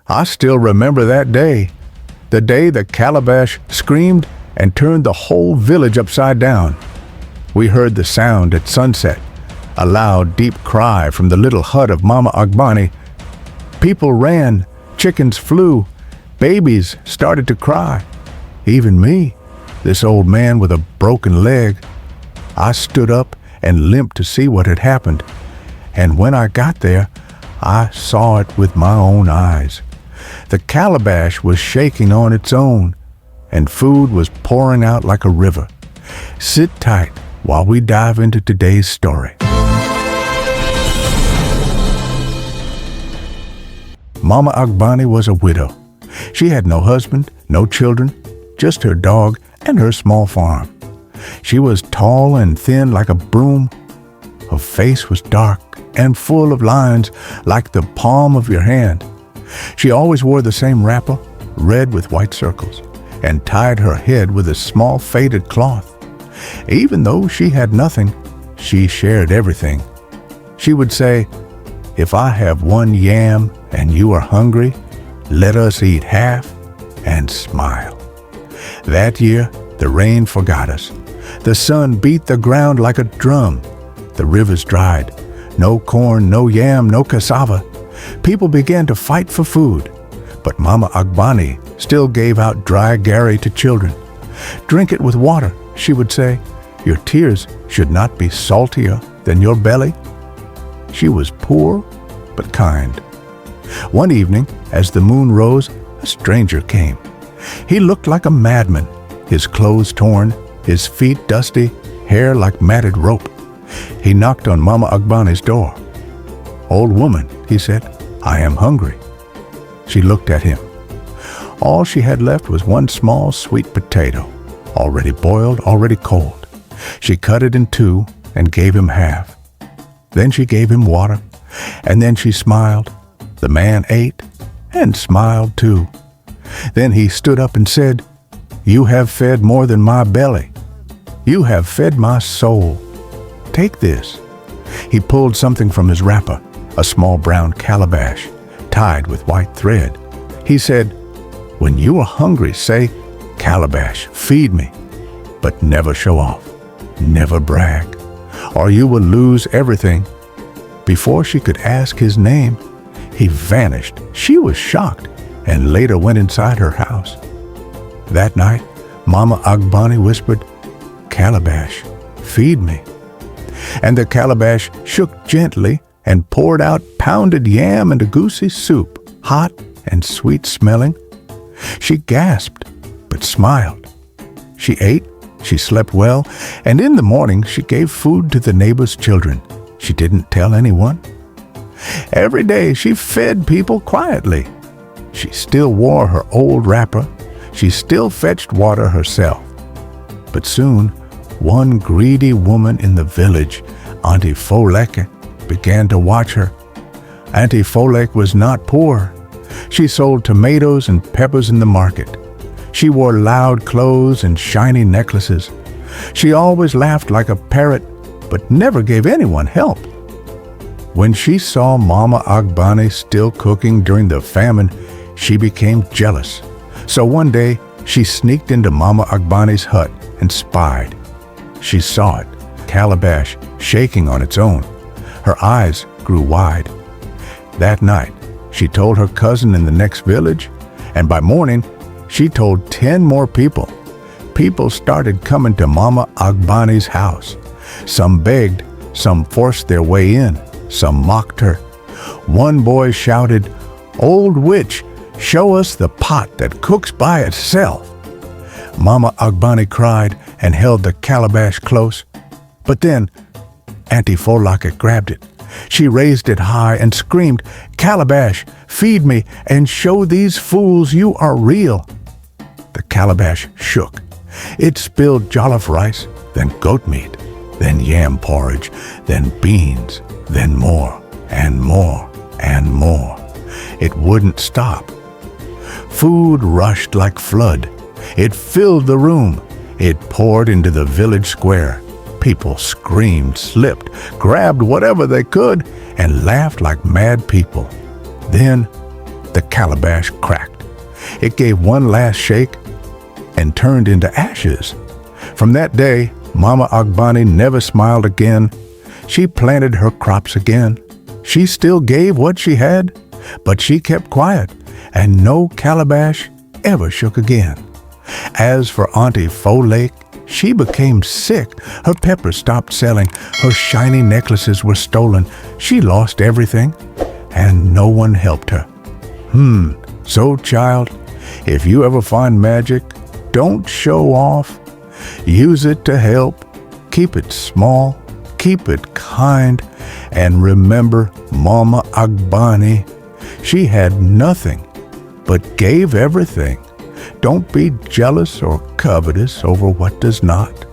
I still remember that day, the day the Calabash screamed and turned the whole village upside down. We heard the sound at sunset, a loud, deep cry from the little hut of Mama Agbani. People ran, chickens flew, babies started to cry. Even me, this old man with a broken leg. I stood up and limped to see what had happened, and when I got there, I saw it with my own eyes. The calabash was shaking on its own, and food was pouring out like a river. Sit tight while we dive into today's story. Mama Agbani was a widow. She had no husband, no children, just her dog and her small farm. She was tall and thin like a broom. Her face was dark and full of lines like the palm of your hand. She always wore the same wrapper, red with white circles, and tied her head with a small faded cloth. Even though she had nothing, she shared everything. She would say, "If I have one yam and you are hungry, let us eat half," and smile. That year, the rain forgot us. The sun beat the ground like a drum. The rivers dried. No corn, no yam, no cassava. People began to fight for food. But Mama Agbani still gave out dry gari to children. "Drink it with water," she would say. "Your tears should not be saltier than your belly." She was poor, but kind. One evening, as the moon rose, a stranger came. He looked like a madman, his clothes torn, his feet dusty, hair like matted rope. He knocked on Mama Agbani's door. "Old woman," he said, "I am hungry." She looked at him. All she had left was one small sweet potato, already boiled, already cold. She cut it in two and gave him half. Then she gave him water, and then she smiled. The man ate and smiled too. Then he stood up and said, "You have fed more than my belly. You have fed my soul. Take this." He pulled something from his wrapper, a small brown calabash, tied with white thread. He said, "When you are hungry, say, 'Calabash, feed me,' but never show off, never brag, or you will lose everything." Before she could ask his name, he vanished. She was shocked and later went inside her house. That night, Mama Agbani whispered, "Calabash, feed me." And the calabash shook gently and poured out pounded yam and a goosey soup, hot and sweet-smelling. She gasped, but smiled. She ate, she slept well, and in the morning she gave food to the neighbors' children. She didn't tell anyone. Every day she fed people quietly. She still wore her old wrapper. She still fetched water herself. But soon, one greedy woman in the village, Auntie Foleke, began to watch her. Auntie Foleke was not poor. She sold tomatoes and peppers in the market. She wore loud clothes and shiny necklaces. She always laughed like a parrot, but never gave anyone help. When she saw Mama Agbani still cooking during the famine, she became jealous. So one day, she sneaked into Mama Agbani's hut and spied. She saw it, Calabash, shaking on its own. Her eyes grew wide. That night, she told her cousin in the next village, and by morning, she told 10 more people. People started coming to Mama Agbani's house. Some begged, some forced their way in, some mocked her. One boy shouted, "Old witch, show us the pot that cooks by itself." Mama Agbani cried and held the calabash close. But then Auntie Foleke grabbed it. She raised it high and screamed, "Calabash, feed me and show these fools you are real." The calabash shook. It spilled jollof rice, then goat meat, then yam porridge, then beans, then more and more and more. It wouldn't stop. Food rushed like flood. It filled the room. It poured into the village square. People screamed, slipped, grabbed whatever they could, and laughed like mad people. Then the calabash cracked. It gave one last shake and turned into ashes. From that day, Mama Agbani never smiled again. She planted her crops again. She still gave what she had, but she kept quiet, and no calabash ever shook again. As for Auntie Faux Lake, she became sick. Her peppers stopped selling. Her shiny necklaces were stolen. She lost everything, and no one helped her. So child, if you ever find magic, don't show off. Use it to help. Keep it small. Keep it kind. And remember Mama Agbani. She had nothing, but gave everything. Don't be jealous or covetous over what does not.